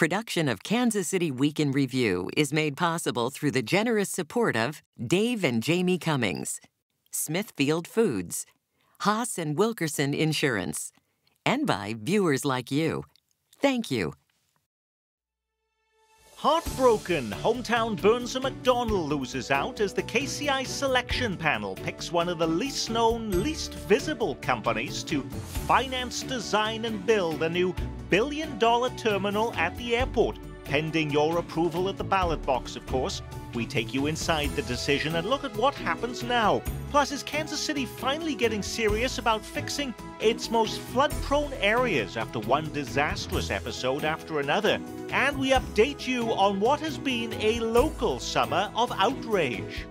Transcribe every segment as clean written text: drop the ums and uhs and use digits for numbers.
Production of Kansas City Week in Review is made possible through the generous support of Dave and Jamie Cummings, Smithfield Foods, Haas and Wilkerson Insurance, and by viewers like you. Thank you. Heartbroken, hometown Burns and McDonnell loses out as the KCI selection panel picks one of the least known, least visible companies to finance, design and build a new billion-dollar terminal at the airport. Pending your approval at the ballot box, of course. We take you inside the decision and look at what happens now. Plus, is Kansas City finally getting serious about fixing its most flood-prone areas after one disastrous episode after another? And we update you on what has been a local summer of outrage.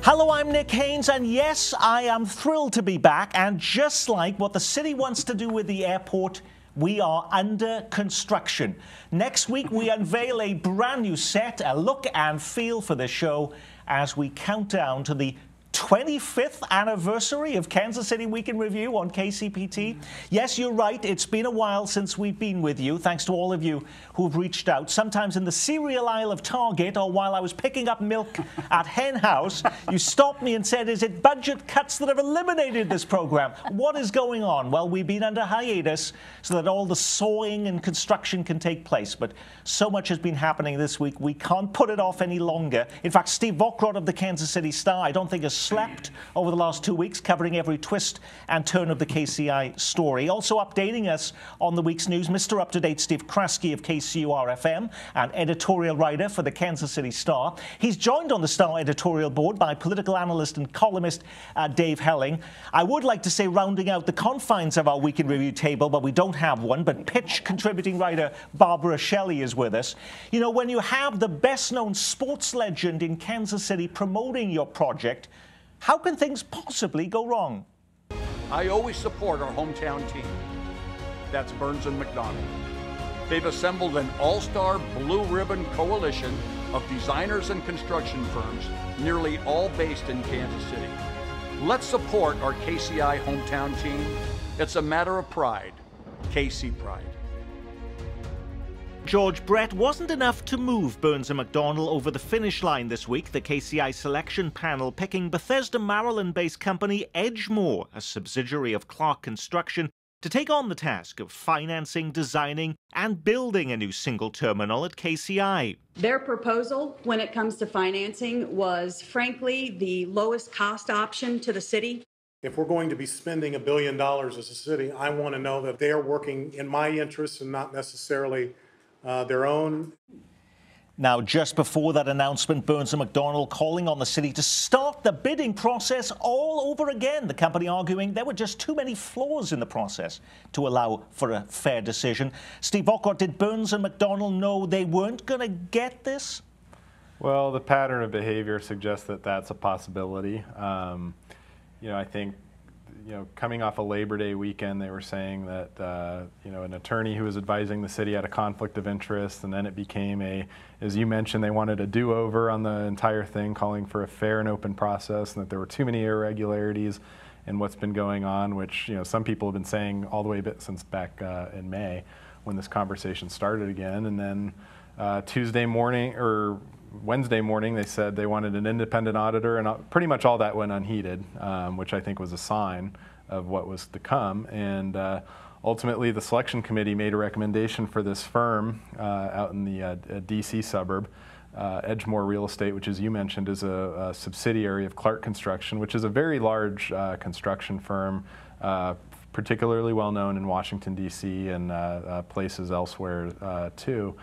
Hello, I'm Nick Haynes, and yes, I am thrilled to be back. And just like what the city wants to do with the airport, we are under construction. Next week, we unveil a brand new set, a look and feel for the show as we count down to the 25th anniversary of Kansas City Week in Review on KCPT. Yes, you're right. It's been a while since we've been with you. Thanks to all of you who've reached out, sometimes in the cereal aisle of Target or while I was picking up milk at Hen House. You stopped me and said, is it budget cuts that have eliminated this program? What is going on? Well, we've been under hiatus so that all the sawing and construction can take place. But so much has been happening this week, we can't put it off any longer. In fact, Steve Vokrod of the Kansas City Star, I don't think has slept over the last 2 weeks, covering every twist and turn of the KCI story. Also updating us on the week's news, Mr. Up-to-Date Steve Kraske of KCUR-FM, an editorial writer for the Kansas City Star. He's joined on the Star editorial board by political analyst and columnist Dave Helling. I would like to say rounding out the confines of our Week in Review table, but we don't have one, but pitch contributing writer Barbara Shelley is with us. You know, when you have the best-known sports legend in Kansas City promoting your project, how can things possibly go wrong? I always support our hometown team. That's Burns and McDonnell. They've assembled an all-star blue ribbon coalition of designers and construction firms, nearly all based in Kansas City. Let's support our KCI hometown team. It's a matter of pride. KC Pride. George Brett, wasn't enough to move Burns and McDonnell over the finish line this week. The KCI selection panel picking Bethesda, Maryland-based company Edgemoor, a subsidiary of Clark Construction, to take on the task of financing, designing and building a new single terminal at KCI. Their proposal when it comes to financing was, frankly, the lowest cost option to the city. If we're going to be spending $1 billion as a city, I want to know that they are working in my interests and not necessarily their own. Now, just before that announcement, Burns and McDonnell calling on the city to start the bidding process all over again. The company arguing there were just too many flaws in the process to allow for a fair decision. Steve Vokrod, did Burns and McDonnell know they weren't going to get this? Well, the pattern of behavior suggests that that's a possibility. I think, coming off a Labor Day weekend, they were saying that, an attorney who was advising the city had a conflict of interest, and then it became as you mentioned, they wanted a do-over on the entire thing, calling for a fair and open process, and that there were too many irregularities in what's been going on, which, some people have been saying all the way since back in May when this conversation started again. And then Tuesday morning, or Wednesday morning, they said they wanted an independent auditor, and pretty much all that went unheeded, which I think was a sign of what was to come. And ultimately, the selection committee made a recommendation for this firm out in the D.C. suburb, Edgemoor Real Estate, which, as you mentioned, is a subsidiary of Clark Construction, which is a very large construction firm, particularly well known in Washington, D.C. and places elsewhere too.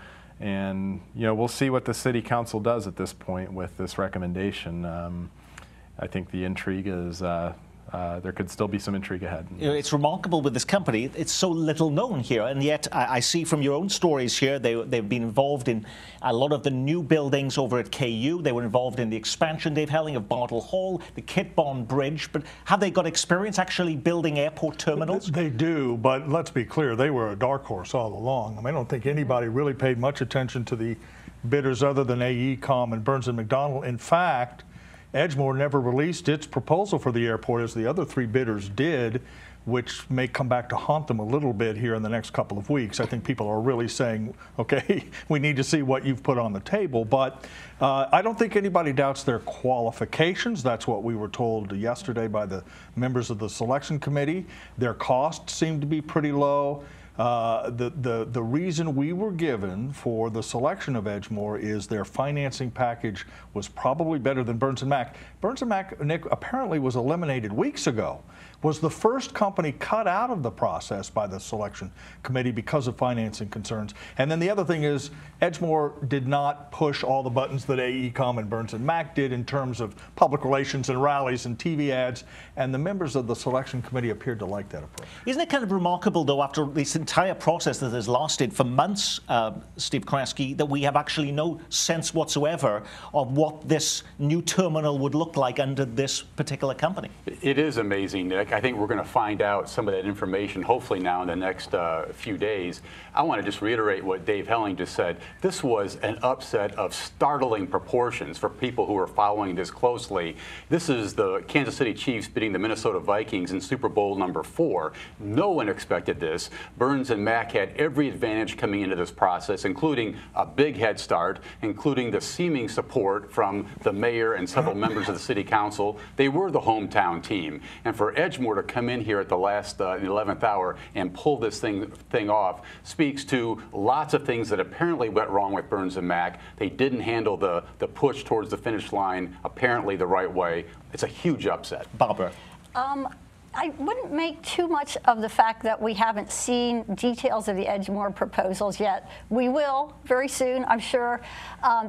And, we'll see what the city council does at this point with this recommendation. I think the intrigue is, there could still be some intrigue ahead. It's remarkable with this company. It's so little known here, and yet I see from your own stories here, they've been involved in a lot of the new buildings over at KU. They were involved in the expansion, Dave Helling, of Bartle Hall, the Kit Bond Bridge. But have they got experience actually building airport terminals? They do, but let's be clear, they were a dark horse all along. I don't think anybody really paid much attention to the bidders other than AECOM and Burns and McDonnell. In fact, Edgemoor never released its proposal for the airport, as the other three bidders did. which may come back to haunt them a little bit here in the next couple of weeks. I think people are really saying, okay, we need to see what you've put on the table. But I don't think anybody doubts their qualifications. That's what we were told yesterday by the members of the selection committee. Their costs seem to be pretty low. The reason we were given for the selection of Edgemoor is their financing package was probably better than Burns & Mac. Burns & Mac, Nick, apparently was eliminated weeks ago, was the first company cut out of the process by the selection committee because of financing concerns. And then the other thing is Edgemoor did not push all the buttons that AECom and Burns & Mac did in terms of public relations and rallies and TV ads, and the members of the selection committee appeared to like that approach. Isn't it kind of remarkable, though, after this entire process that has lasted for months, Steve Kraske, that we have actually no sense whatsoever of what this new terminal would look like under this particular company? It is amazing, Nick. I think we're going to find out some of that information hopefully now in the next few days. I want to just reiterate what Dave Helling just said. This was an upset of startling proportions for people who are following this closely. This is the Kansas City Chiefs beating the Minnesota Vikings in Super Bowl #4. No one expected this. Burns & Mac had every advantage coming into this process, including a big head start, including the seeming support from the mayor and several members of the city council. They were the hometown team. And for Edgemoor to come in here at the last, the 11th hour and pull this thing off speaks to lots of things that apparently went wrong with Burns & Mac. They didn't handle the push towards the finish line apparently the right way. It's a huge upset. Barbara. I wouldn't make too much of the fact that we haven't seen details of the Edgemoor proposals yet. We will very soon, I'm sure.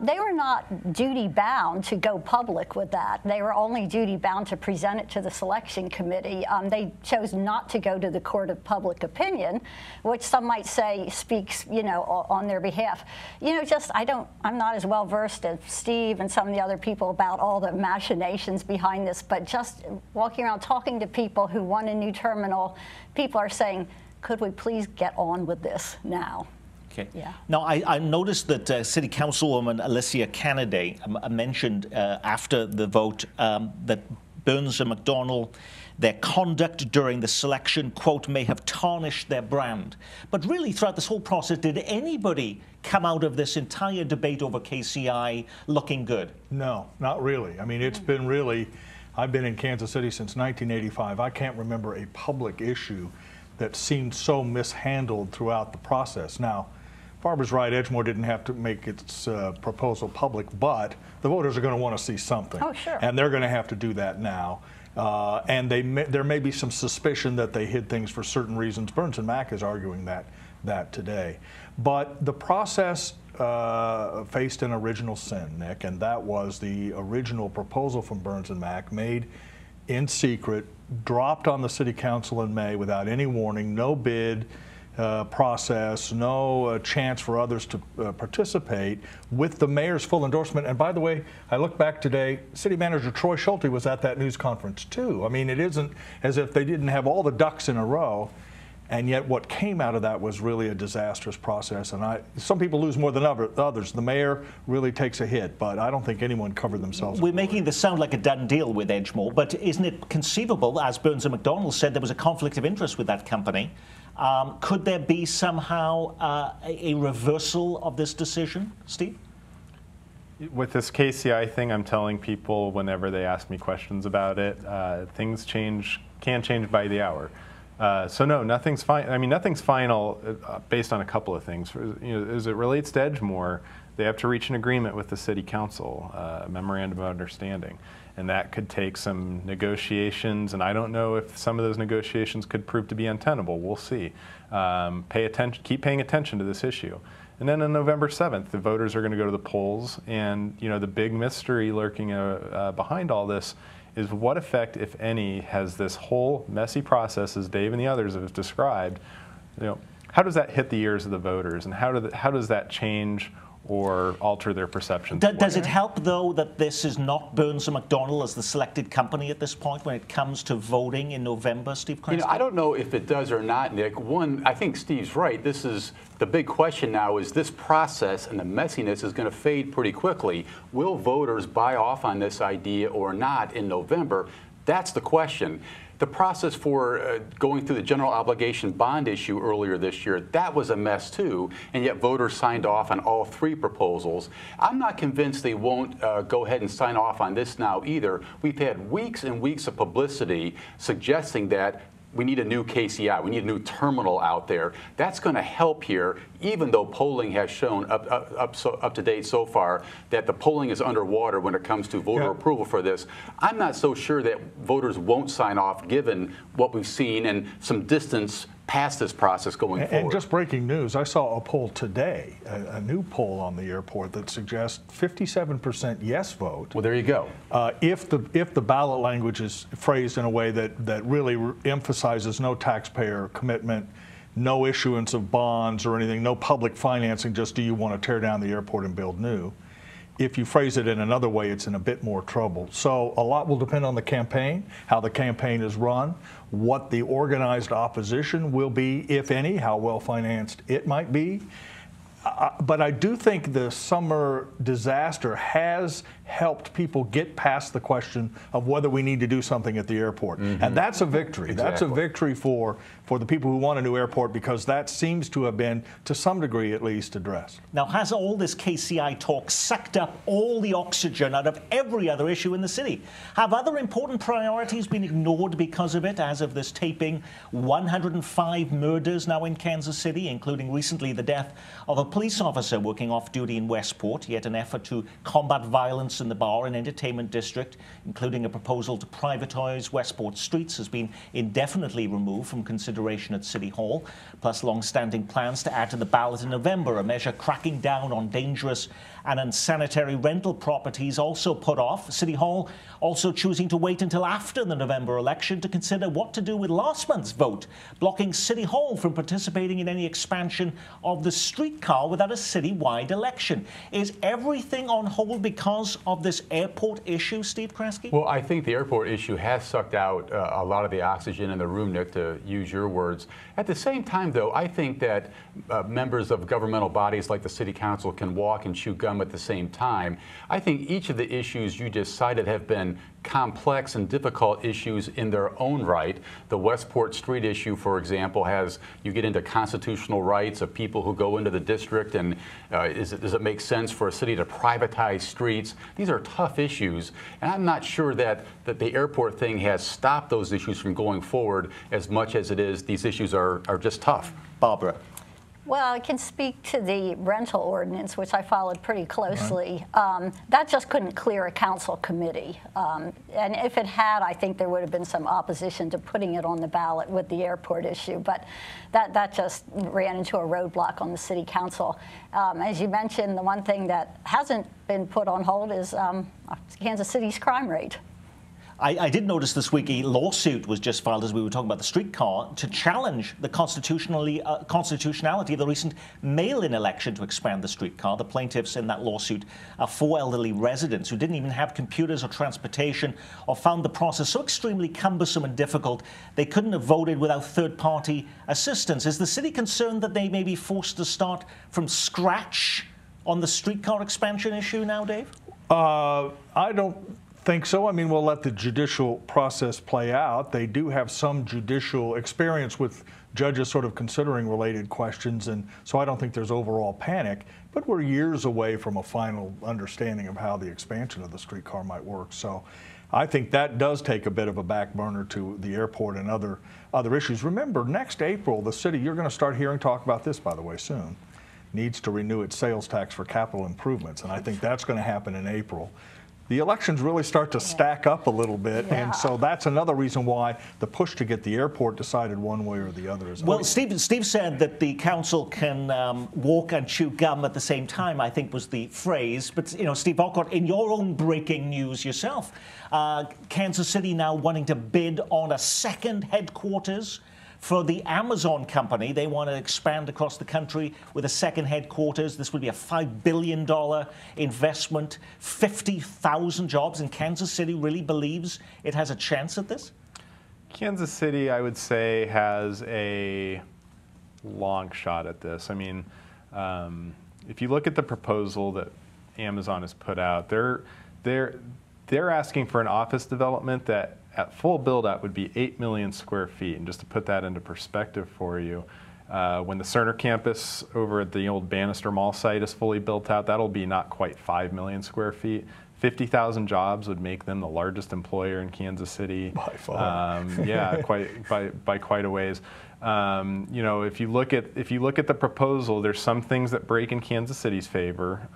They were not duty-bound to go public with that. They were only duty-bound to present it to the selection committee. They chose not to go to the court of public opinion, which some might say speaks, on their behalf. I'm not as well versed as Steve and some of the other people about all the machinations behind this, but just walking around talking to people who want a new terminal, people are saying, could we please get on with this now? Okay. Yeah. Now, I noticed that City Councilwoman Alicia Kennedy mentioned after the vote that Burns & McDonnell, their conduct during the selection, quote, may have tarnished their brand. But really, throughout this whole process, did anybody come out of this entire debate over KCI looking good? No, not really. I mean, it's been really... I've been in Kansas City since 1985. I can't remember a public issue that seemed so mishandled throughout the process. Now, Barbara's right, Edgemoor didn't have to make its proposal public, but the voters are going to want to see something. Oh, sure. And they're going to have to do that now. And there may be some suspicion that they hid things for certain reasons. Burns & Mac is arguing that today. But the process faced an original sin, Nick, and that was the original proposal from Burns & Mac, made in secret, dropped on the city council in May without any warning, no bid process, no chance for others to participate, with the mayor's full endorsement. And by the way, I look back today, City Manager Troy Schulte was at that news conference too. I mean, it isn't as if they didn't have all the ducks in a row. And yet what came out of that was really a disastrous process. And some people lose more than others. The mayor really takes a hit, but I don't think anyone covered themselves. We're making this sound like a done deal with Edgemoor, but isn't it conceivable, as Burns & McDonnell said, there was a conflict of interest with that company? Could there be somehow a reversal of this decision, Steve? With this KCI thing, I'm telling people whenever they ask me questions about it, things can change by the hour. So no, nothing's final. I mean, nothing's final based on a couple of things. As it relates to Edgemoor, they have to reach an agreement with the city council, a memorandum of understanding, and that could take some negotiations. And I don't know if some of those negotiations could prove to be untenable. We'll see. Keep paying attention to this issue. And then on November 7th, the voters are going to go to the polls, and the big mystery lurking behind all this is what effect, if any, has this whole messy process, as Dave and the others have described, how does that hit the ears of the voters, and how does that change or alter their perceptions? Does it help, though, that this is not Burns & McDonnell as the selected company at this point when it comes to voting in November, Steve Kraske? I don't know if it does or not, Nick. One, I think Steve's right. This is the big question now, is this process and the messiness is going to fade pretty quickly. Will voters buy off on this idea or not in November? That's the question. The process for going through the general obligation bond issue earlier this year, that was a mess too, and yet voters signed off on all 3 proposals. I'm not convinced they won't go ahead and sign off on this now either. We've had weeks and weeks of publicity suggesting that we need a new KCI. We need a new terminal out there. That's going to help here, even though polling has shown up to date so far that the polling is underwater when it comes to voter approval for this. I'm not so sure that voters won't sign off given what we've seen and some distance past this process going forward. And just breaking news, I saw a poll today, a new poll on the airport that suggests 57% yes vote. Well, there you go. If the ballot language is phrased in a way that really emphasizes no taxpayer commitment, no issuance of bonds or anything, no public financing, just do you want to tear down the airport and build new? If you phrase it in another way, it's in a bit more trouble. So a lot will depend on the campaign, how the campaign is run, what the organized opposition will be, if any, how well financed it might be. But I do think the summer disaster has helped people get past the question of whether we need to do something at the airport. And that's a victory. Exactly. That's a victory for the people who want a new airport, because that seems to have been, to some degree at least, addressed. Now, has all this KCI talk sucked up all the oxygen out of every other issue in the city? Have other important priorities been ignored because of it? As of this taping, 105 murders now in Kansas City, including recently the death of a police officer working off-duty in Westport, yet an effort to combat violence in the bar and entertainment district, including a proposal to privatize Westport streets, has been indefinitely removed from consideration at City Hall, plus long-standing plans to add to the ballot in November a measure cracking down on dangerous and unsanitary rental properties also put off. City Hall also choosing to wait until after the November election to consider what to do with last month's vote, blocking City Hall from participating in any expansion of the streetcar without a citywide election. Is everything on hold because of this airport issue, Steve Kraske? Well, I think the airport issue has sucked out a lot of the oxygen in the room, Nick, to use your words. At the same time, though, I think that members of governmental bodies like the City Council can walk and chew gum at the same time. I think each of the issues you just cited have been complex and difficult issues in their own right. The Westport Street issue, for example, you get into constitutional rights of people who go into the district, and does it make sense for a city to privatize streets? These are tough issues, and I'm not sure that the airport thing has stopped those issues from going forward as much as it is these issues are just tough. Barbara. Well, I can speak to the rental ordinance, which I followed pretty closely. That just couldn't clear a council committee. And if it had, I think there would have been some opposition to putting it on the ballot with the airport issue. But that just ran into a roadblock on the city council. As you mentioned, the one thing that hasn't been put on hold is Kansas City's crime rate. I did notice this week a lawsuit was just filed, as we were talking about the streetcar, to challenge the constitutionality of the recent mail-in election to expand the streetcar. The plaintiffs in that lawsuit are 4 elderly residents who didn't even have computers or transportation, or found the process so extremely cumbersome and difficult they couldn't have voted without third-party assistance. Is the city concerned that they may be forced to start from scratch on the streetcar expansion issue now, Dave? I don't think so. I mean, we'll let the judicial process play out. They do have some judicial experience with judges sort of considering related questions, and so I don't think there's overall panic, but we're years away from a final understanding of how the expansion of the streetcar might work. So I think that does take a bit of a back burner to the airport and other issues. Remember, next April, the city, you're going to start hearing talk about this, by the way, soon, needs to renew its sales tax for capital improvements, and I think that's going to happen in April. The elections really start to stack up a little bit, and so that's another reason why the push to get the airport decided one way or the other is. Well, Steve said that the council can walk and chew gum at the same time, I think was the phrase. But, you know, Steve Alcott, in your own breaking news yourself, Kansas City now wanting to bid on a second headquarters for the Amazon company. They want to expand across the country with a second headquarters. This would be a $5 billion investment, 50,000 jobs, and Kansas City really believes it has a chance at this? Kansas City, I would say, has a long shot at this. I mean, if you look at the proposal that Amazon has put out, they're asking for an office development that at full build-out would be 8 million square feet. And just to put that into perspective for you, when the Cerner campus over at the old Bannister Mall site is fully built out, that'll be not quite 5 million square feet. 50,000 jobs would make them the largest employer in Kansas City. By far. Yeah, by quite a ways. You know, if you look at the proposal, there's some things that break in Kansas City's favor.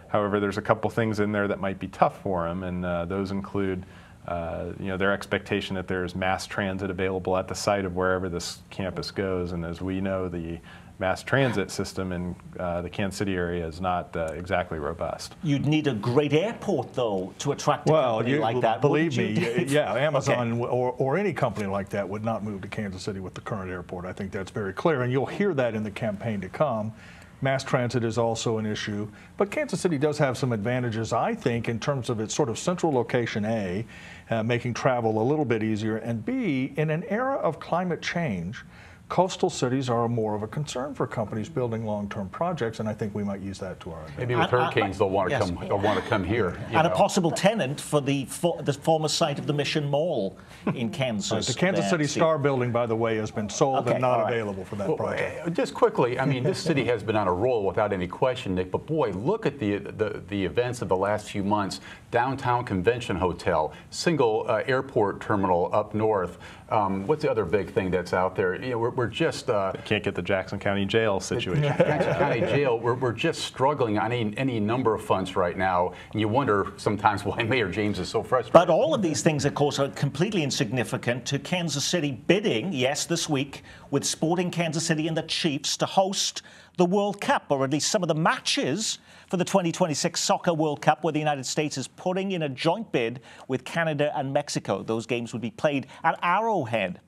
However, there's a couple things in there that might be tough for them, and those include you know, their expectation that there's mass transit available at the site of wherever this campus goes. And as we know, the mass transit system in the Kansas City area is not exactly robust. You'd need a great airport, though, to attract a company like that. Believe me, yeah, Amazon or any company like that would not move to Kansas City with the current airport. I think that's very clear, and you'll hear that in the campaign to come. Mass transit is also an issue, but Kansas City does have some advantages, I think, in terms of its sort of central location, A, making travel a little bit easier, and B, in an era of climate change, coastal cities are more of a concern for companies building long-term projects, and I think we might use that to our advantage. Maybe with hurricanes, they'll want to come here. And a possible tenant for the former site of the Mission Mall in Kansas. The Kansas City Star building, by the way, has been sold and not available for that project. Just quickly, I mean, this city has been on a roll without any question, Nick, but boy, look at the events of the last few months. Downtown Convention Hotel, single airport terminal up north. What's the other big thing that's out there? You know, we're just can't get the Jackson County Jail situation. Jackson County Jail. We're just struggling on any number of fronts right now, and you wonder sometimes why Mayor James is so frustrated. But all of these things, of course, are completely insignificant to Kansas City bidding, yes, this week with Sporting Kansas City and the Chiefs to host the World Cup, or at least some of the matches for the 2026 Soccer World Cup, where the United States is putting in a joint bid with Canada and Mexico. Those games would be played at Arrowhead.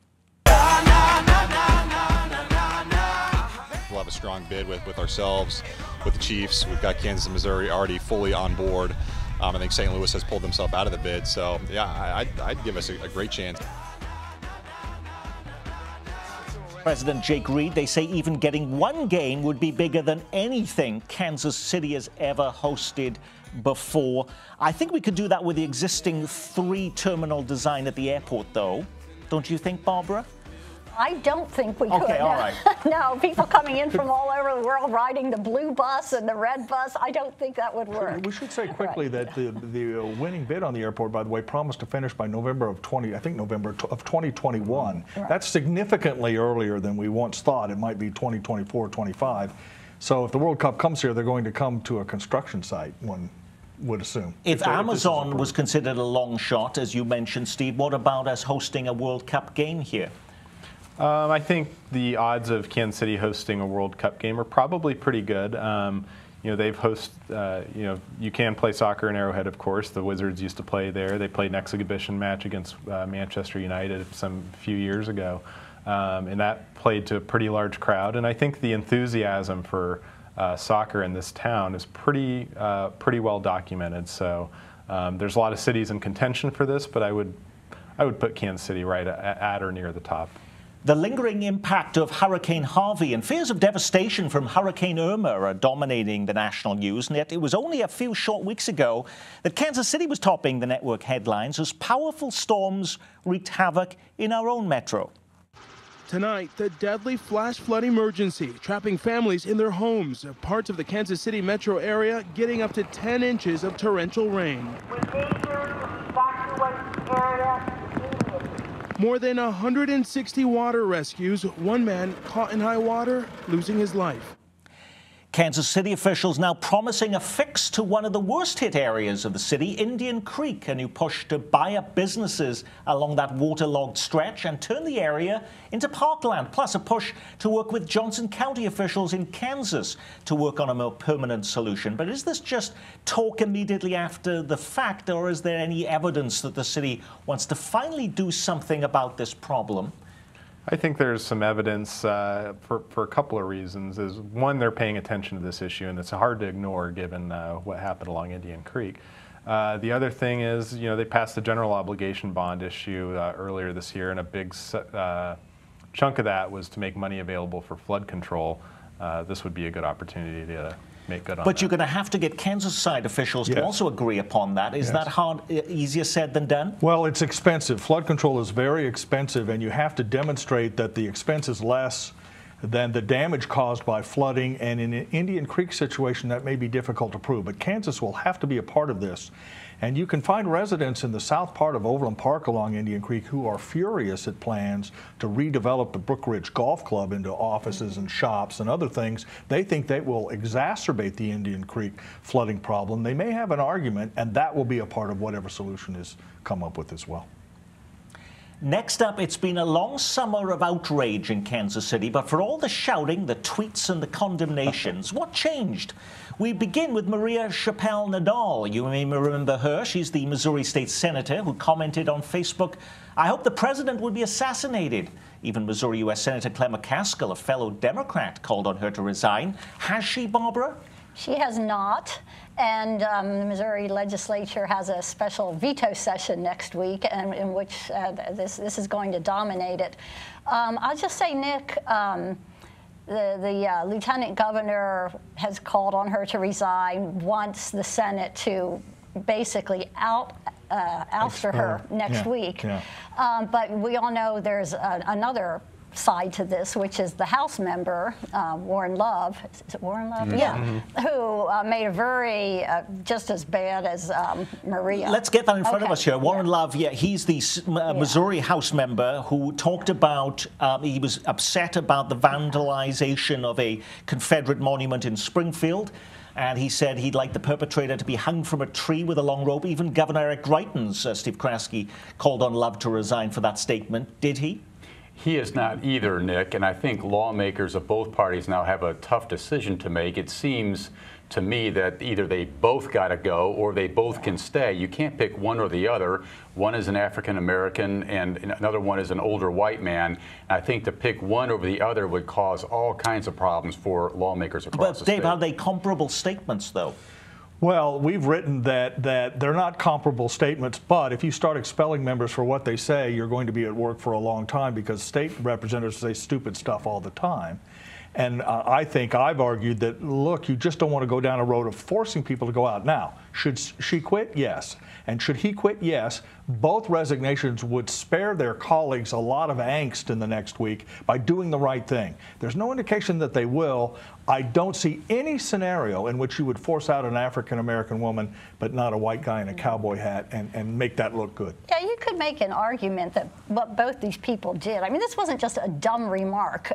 We'll have a strong bid with ourselves, with the Chiefs. We've got Kansas and Missouri already fully on board. I think St. Louis has pulled themselves out of the bid. So, yeah, I'd give us a great chance. President Jake Reed, they say even getting one game would be bigger than anything Kansas City has ever hosted before. I think we could do that with the existing 3-terminal design at the airport, though. Don't you think, Barbara? I don't think we could. Okay, all right. No, people coming in from all over the world riding the blue bus and the red bus, I don't think that would work. We should say quickly that the winning bid on the airport, by the way, promised to finish by November of 2021. Right. That's significantly earlier than we once thought. It might be 2024, 25. So if the World Cup comes here, they're going to come to a construction site, one would assume. If Amazon was considered a long shot, as you mentioned, Steve, what about us hosting a World Cup game here? I think the odds of Kansas City hosting a World Cup game are probably pretty good. You know, they've you know, you can play soccer in Arrowhead, of course. The Wizards used to play there. They played an exhibition match against Manchester United some few years ago, and that played to a pretty large crowd. And I think the enthusiasm for soccer in this town is pretty well documented. So there's a lot of cities in contention for this, but I would put Kansas City right at or near the top. The lingering impact of Hurricane Harvey and fears of devastation from Hurricane Irma are dominating the national news, and yet it was only a few short weeks ago that Kansas City was topping the network headlines as powerful storms wreaked havoc in our own metro. Tonight, the deadly flash flood emergency, trapping families in their homes. Parts of the Kansas City metro area getting up to 10 inches of torrential rain. We need you to evacuate the area. More than 160 water rescues, one man caught in high water, losing his life. Kansas City officials now promising a fix to one of the worst hit areas of the city, Indian Creek, a new push to buy up businesses along that waterlogged stretch and turn the area into parkland, plus a push to work with Johnson County officials in Kansas to work on a more permanent solution. But is this just talk immediately after the fact, or is there any evidence that the city wants to finally do something about this problem? I think there's some evidence for a couple of reasons. Is one, they're paying attention to this issue, and it's hard to ignore given what happened along Indian Creek. The other thing is, you know, they passed the general obligation bond issue earlier this year, and a big chunk of that was to make money available for flood control. This would be a good opportunity to make good on But that. you're going to have to get Kansas side officials to also agree upon that. Is that easier said than done? Well, it's expensive. Flood control is very expensive, and you have to demonstrate that the expense is less than the damage caused by flooding, and in an Indian Creek situation that may be difficult to prove. But Kansas will have to be a part of this. And you can find residents in the south part of Overland Park along Indian Creek who are furious at plans to redevelop the Brook Ridge Golf Club into offices and shops and other things. They think they will exacerbate the Indian Creek flooding problem. They may have an argument, and that will be a part of whatever solution is come up with as well. Next up, it's been a long summer of outrage in Kansas City, but for all the shouting, the tweets and the condemnations, what changed? We begin with Maria Chappelle Nadal. You may remember her. She's the Missouri State Senator who commented on Facebook, "I hope the president would be assassinated." Even Missouri U.S. Senator Claire McCaskill, a fellow Democrat, called on her to resign. Has she, Barbara? She has not, and the Missouri legislature has a special veto session next week, and in which this is going to dominate it. I'll just say, Nick, the lieutenant governor has called on her to resign, wants the Senate to basically ouster her next week. But we all know there's another side to this, which is the House member, Warren Love. Is it Warren Love? Who made a very, just as bad as Maria. Let's get that in front of us here. Warren Love, he's the Missouri House member who talked about, he was upset about the vandalization of a Confederate monument in Springfield. And he said he'd like the perpetrator to be hung from a tree with a long rope. Even Governor Eric Greitens, Steve Kraske, called on Love to resign for that statement. Did he? He is not either, Nick, and I think lawmakers of both parties now have a tough decision to make. It seems to me that either they both got to go or they both can stay. You can't pick one or the other. One is an African American and another one is an older white man. And I think to pick one over the other would cause all kinds of problems for lawmakers across the state. But Dave, are they comparable statements, though? Well, we've written that they're not comparable statements, but if you start expelling members for what they say, you're going to be at work for a long time because state representatives say stupid stuff all the time. And I think I've argued that, look, you just don't want to go down a road of forcing people to go out. Now, should she quit? Yes. And should he quit? Yes. Both resignations would spare their colleagues a lot of angst in the next week by doing the right thing. There's no indication that they will. I don't see any scenario in which you would force out an African-American woman but not a white guy in a cowboy hat and make that look good. Yeah, you could make an argument that what both these people did. I mean, this wasn't just a dumb remark.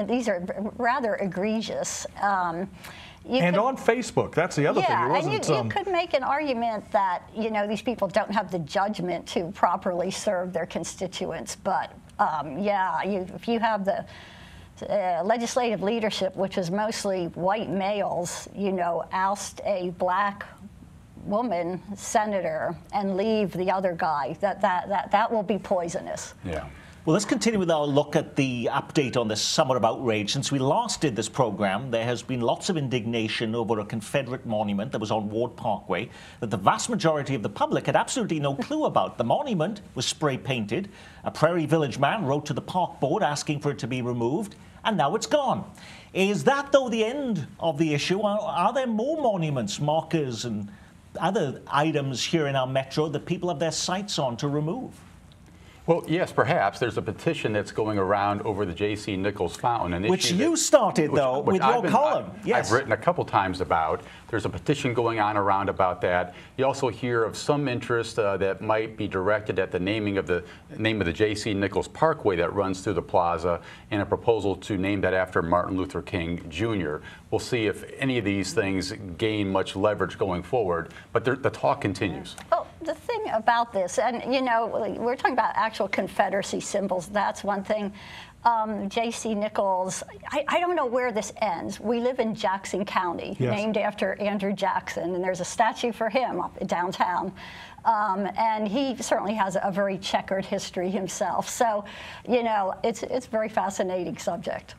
These are rather egregious. And on Facebook, that's the other thing. It wasn't, you could make an argument that, you know, these people don't have the judgment to properly serve their constituents. But, if you have the legislative leadership, which is mostly white males, you know, oust a black woman senator and leave the other guy, that will be poisonous. Yeah. Well, let's continue with our look at the update on this summer of outrage. Since we last did this program, there has been lots of indignation over a Confederate monument that was on Ward Parkway that the vast majority of the public had absolutely no clue about. The monument was spray painted. A Prairie Village man wrote to the park board asking for it to be removed, and now it's gone. Is that, though, the end of the issue? Are there more monuments, markers, and other items here in our metro that people have their sights on to remove? Well, yes, perhaps. There's a petition that's going around over the J.C. Nichols Fountain. An Which issue you started, though, with your column. Yes. I've written a couple times about. There's a petition going on around about that. You also hear of some interest that might be directed at the naming of the name of the J.C. Nichols Parkway that runs through the plaza and a proposal to name that after Martin Luther King Jr. We'll see if any of these things gain much leverage going forward, but the talk continues. Well, the thing about this, and, you know, we're talking about actual Confederacy symbols. That's one thing. J.C. Nichols, I don't know where this ends. We live in Jackson County, named after Andrew Jackson, and there's a statue for him up downtown. And he certainly has a very checkered history himself. So, you know, it's a very fascinating subject.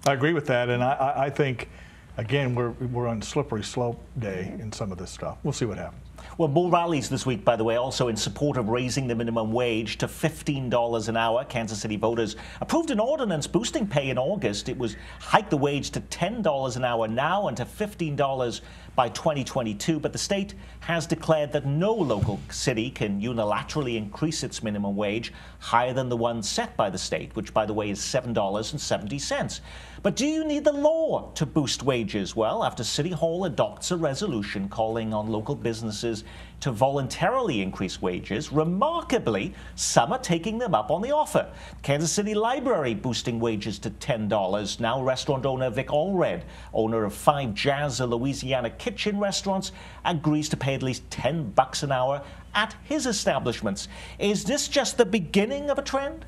I agree with that, and I think, again, we're on slippery slope day in some of this stuff. We'll see what happens. Well, more rallies this week, by the way, also in support of raising the minimum wage to $15 an hour. Kansas City voters approved an ordinance boosting pay in August. It was hike the wage to $10 an hour now and to $15 by 2022. But the state has declared that no local city can unilaterally increase its minimum wage higher than the one set by the state, which, by the way, is $7.70. But do you need the law to boost wages? Well, after City Hall adopts a resolution calling on local businesses to voluntarily increase wages, remarkably, some are taking them up on the offer. Kansas City Library boosting wages to $10. Now restaurant owner Vic Allred, owner of 5 Jazz Louisiana Kitchen restaurants, agrees to pay at least $10 an hour at his establishments. Is this just the beginning of a trend?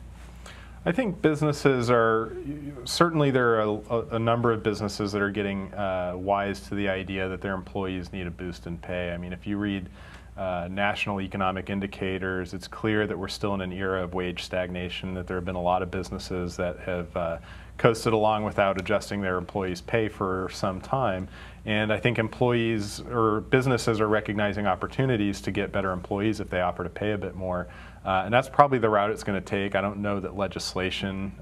I think businesses are, certainly there are a number of businesses that are getting wise to the idea that their employees need a boost in pay. I mean, if you read national economic indicators, it's clear that we're still in an era of wage stagnation, that there have been a lot of businesses that have coasted along without adjusting their employees' pay for some time. And I think employees or businesses are recognizing opportunities to get better employees if they offer to pay a bit more. And that's probably the route it's going to take. I don't know that legislation,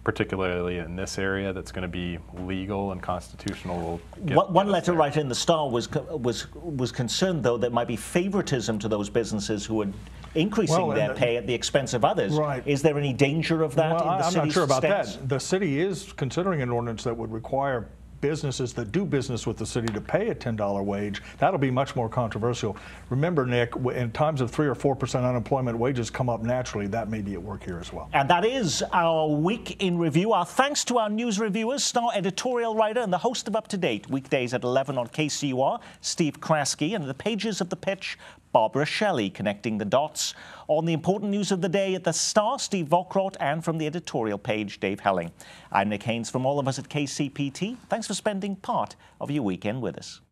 particularly in this area, that's going to be legal and constitutional. Will One letter writer in the Star was concerned, though, that might be favoritism to those businesses who are increasing their pay at the expense of others. Right. Is there any danger of that in the city's I'm not sure about stance? that. The city is considering an ordinance that would require businesses that do business with the city to pay a $10 wage. That'll be much more controversial. Remember, Nick, in times of 3 or 4% unemployment, wages come up naturally. That may be at work here as well. And that is our week in review. Our thanks to our news reviewers, Star editorial writer and the host of Up to Date, weekdays at 11 on KCUR, Steve Kraske, and at the pages of The Pitch, Barbara Shelley, connecting the dots. On the important news of the day at the Star, Steve Volkraut, and from the editorial page, Dave Helling. I'm Nick Haynes from all of us at KCPT. Thanks for spending part of your weekend with us.